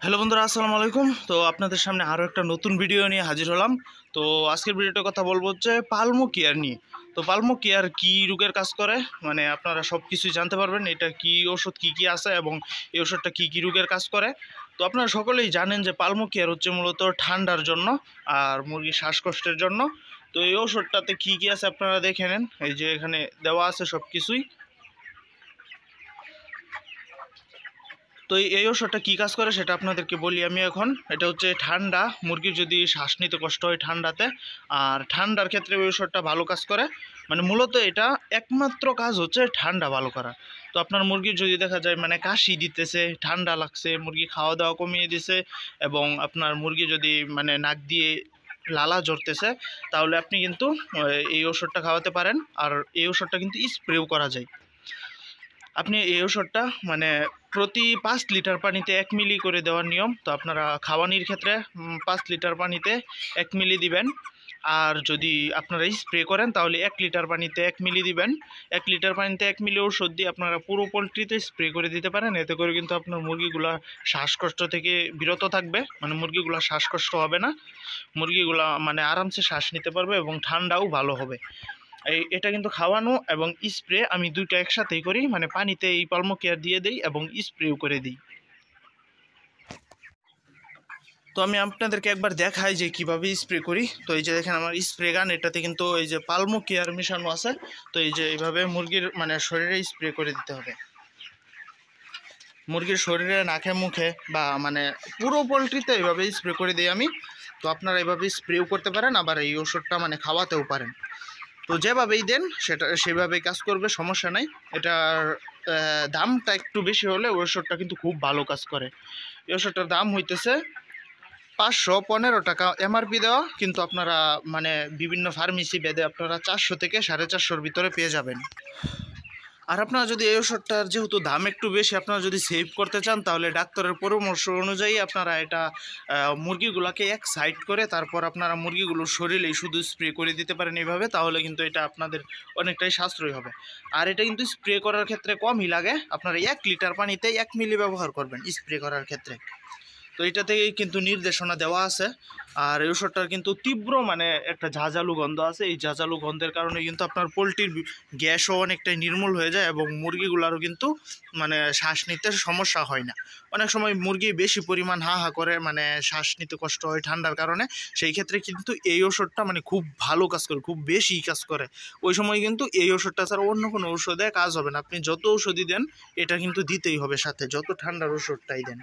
Hello বন্ধুরা, আসসালামু আলাইকুম। তো আপনাদের সামনে আরও একটা নতুন ভিডিও নিয়ে হাজির হলাম। তো আজকের ভিডিওটার কথা বলবো হচ্ছে পালমো কেয়ার নিয়ে। তো পালমো কেয়ার কী রোগের কাজ করে, মানে আপনারা সব কিছুই জানতে পারবেন। এটা কি ওষুধ, কি আছে এবং এই ওষুধটা কি রোগের কাজ করে। তো আপনারা সকলেই জানেন যে পালমো কেয়ার হচ্ছে মূলত ঠান্ডার জন্য আর মুরগির শ্বাসকষ্টের জন্য। তো এই ওষুধটাতে কি আছে আপনারা দেখে নেন, এই যে এখানে দেওয়া আছে সব কিছুই। তো এই ওষুধটা কী কাজ করে সেটা আপনাদেরকে বলি আমি এখন। এটা হচ্ছে ঠান্ডা, মুরগির যদি শ্বাস নিতে কষ্ট হয় ঠান্ডাতে, আর ঠান্ডার ক্ষেত্রে ওই ওষুধটা ভালো কাজ করে। মানে মূলত এটা একমাত্র কাজ হচ্ছে ঠান্ডা ভালো করা। তো আপনার মুরগির যদি দেখা যায় মানে কাশি দিতেছে, ঠান্ডা লাগছে, মুরগি খাওয়া দাওয়া কমিয়ে দিছে, এবং আপনার মুরগি যদি মানে নাক দিয়ে লালা ঝরতেছে, তাহলে আপনি কিন্তু এই ওষুধটা খাওয়াতে পারেন। আর এই ওষুধটা কিন্তু স্প্রেও করা যায়। আপনি এই ওষুধটা মানে প্রতি 5 লিটার পানিতে 1 মিলি করে দেওয়ার নিয়ম। তো আপনারা খাওয়ানির ক্ষেত্রে 5 লিটার পানিতে 1 মিলি দিবেন। আর যদি আপনারা স্প্রে করেন তাহলে 1 লিটার পানিতে 1 মিলি দিবেন। 1 লিটার পানিতে 1 মিলি ওষুধ দিয়ে আপনারা পুরো পোলট্রিতে স্প্রে করে দিতে পারেন। এতে করে কিন্তু আপনার মুরগিগুলা শ্বাসকষ্ট থেকে বিরত থাকবে, মানে মুরগিগুলা শ্বাসকষ্ট হবে না, মুরগিগুলা মানে আরামসে শ্বাস নিতে পারবে এবং ঠান্ডাও ভালো হবে। এটা কিন্তু খাওয়ানো এবং স্প্রে আমি দুইটা একসাথেই করি, মানে পানিতে এই পালমো কেয়ার দিয়ে দিই এবং স্প্রেও করে দিই। তো আমি আপনাদেরকে একবার দেখাই যে কিভাবে স্প্রে করি। তো এই যে দেখেন আমার স্প্রে গান, এটাতে কিন্তু এই যে পালমো কেয়ার মেশানো আছে। তো এই যে এইভাবে মুরগির মানে শরীরে স্প্রে করে দিতে হবে, মুরগির শরীরে, নাকে, মুখে, বা মানে পুরো পোলট্রিতে এইভাবে স্প্রে করে দিই আমি। তো আপনারা এইভাবে স্প্রেও করতে পারেন, আবার এই ওষুধটা মানে খাওয়াতেও পারেন। তো যেভাবেই দেন সেটা সেভাবেই কাজ করবে, সমস্যা নাই। এটার দামটা একটু বেশি হলে ওষুধটা কিন্তু খুব ভালো কাজ করে। এই ওষুধটার দাম হইতেছে 515 টাকা এমআরপি দেওয়া, কিন্তু আপনারা মানে বিভিন্ন ফার্মেসি ভেদে আপনারা 400 থেকে 450 ভিতরে পেয়ে যাবেন। আর আপনারা যদি এই ওষুধটার যেহেতু দাম একটু বেশি, আপনারা যদি সেভ করতে চান তাহলে ডাক্তারের পরামর্শ অনুযায়ী আপনারা এটা মুরগিগুলোকে এক সাইড করে তারপর আপনারা মুরগিগুলোর শরীরেই শুধু স্প্রে করে দিতে পারেন এইভাবে। তাহলে কিন্তু এটা আপনাদের অনেকটাই সাশ্রয়ী হবে। আর এটা কিন্তু স্প্রে করার ক্ষেত্রে কমই লাগে। আপনারা 1 লিটার পানিতে 1 মিলি ব্যবহার করবেন স্প্রে করার ক্ষেত্রে। তো এটাতেই কিন্তু নির্দেশনা দেওয়া আছে। আর এই ওষুধটার কিন্তু তীব্র মানে একটা ঝাঁঝালু গন্ধ আছে। এই ঝাঁঝালু গন্ধের কারণে কিন্তু আপনার পোলট্রির গ্যাসও অনেকটাই নির্মূল হয়ে যায় এবং মুরগিগুলোরও কিন্তু মানে শ্বাস নিতে সমস্যা হয় না। অনেক সময় মুরগি বেশি পরিমাণ হা হা করে, মানে শ্বাস নিতে কষ্ট হয় ঠান্ডার কারণে। সেই ক্ষেত্রে কিন্তু এই ওষুধটা মানে খুব ভালো কাজ করে, খুব বেশি কাজ করে। ওই সময় কিন্তু এই ওষুধটা ছাড়া অন্য কোনো ওষুধে কাজ হবে না। আপনি যত ওষুধই দেন এটা কিন্তু দিতেই হবে সাথে, যত ঠান্ডার ওষুধটাই দেন।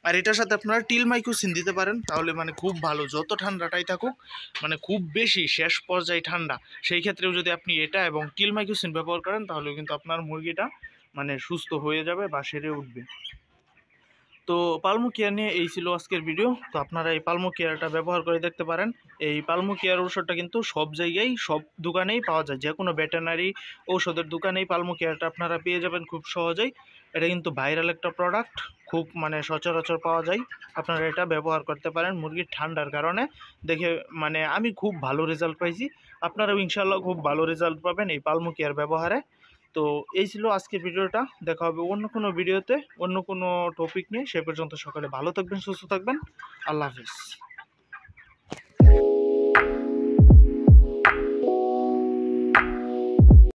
আর এটার সাথে আপনারা টিলমাইকোসিন দিতে পারেন, তাহলে মানে খুব ভালো, যত ঠান্ডাটাই থাকুক, মানে খুব বেশি শেষ পর্যায়ে ঠান্ডা, সেই ক্ষেত্রেও যদি আপনি এটা এবং টিলমাইকোসিন ব্যবহার করেন তাহলে কিন্তু আপনার মুরগিটা মানে সুস্থ হয়ে যাবে বা সেরে উঠবে। তো পালমো কেয়ার নিয়ে এই ছিল আজকের ভিডিও। তো আপনারা এই পালমো কেয়ারটা ব্যবহার করে দেখতে পারেন। এই পালমো কেয়ার ওষুধটা কিন্তু সব জায়গায়, সব দোকানেই পাওয়া যায়, যে কোনো ভেটেরিনারি ঔষধের দোকানেই পালমো কেয়ারটা আপনারা পেয়ে যাবেন খুব সহজেই। এটা কিন্তু ভাইরাল একটা প্রোডাক্ট, খুব মানে সচরাচর পাওয়া যায়। আপনারা এটা ব্যবহার করতে পারেন মুরগির ঠান্ডার কারণে। দেখে মানে আমি খুব ভালো রেজাল্ট পাইছি, আপনারাও ইনশাল্লাহ খুব ভালো রেজাল্ট পাবেন এই পালমো কেয়ার ব্যবহারে। তো এই ছিল আজকের ভিডিওটা। দেখা হবে অন্য কোনো ভিডিওতে, অন্য কোনো টপিক নিয়ে। সে পর্যন্ত সকালে ভালো থাকবেন, সুস্থ থাকবেন। আল্লাহ হাফিজ।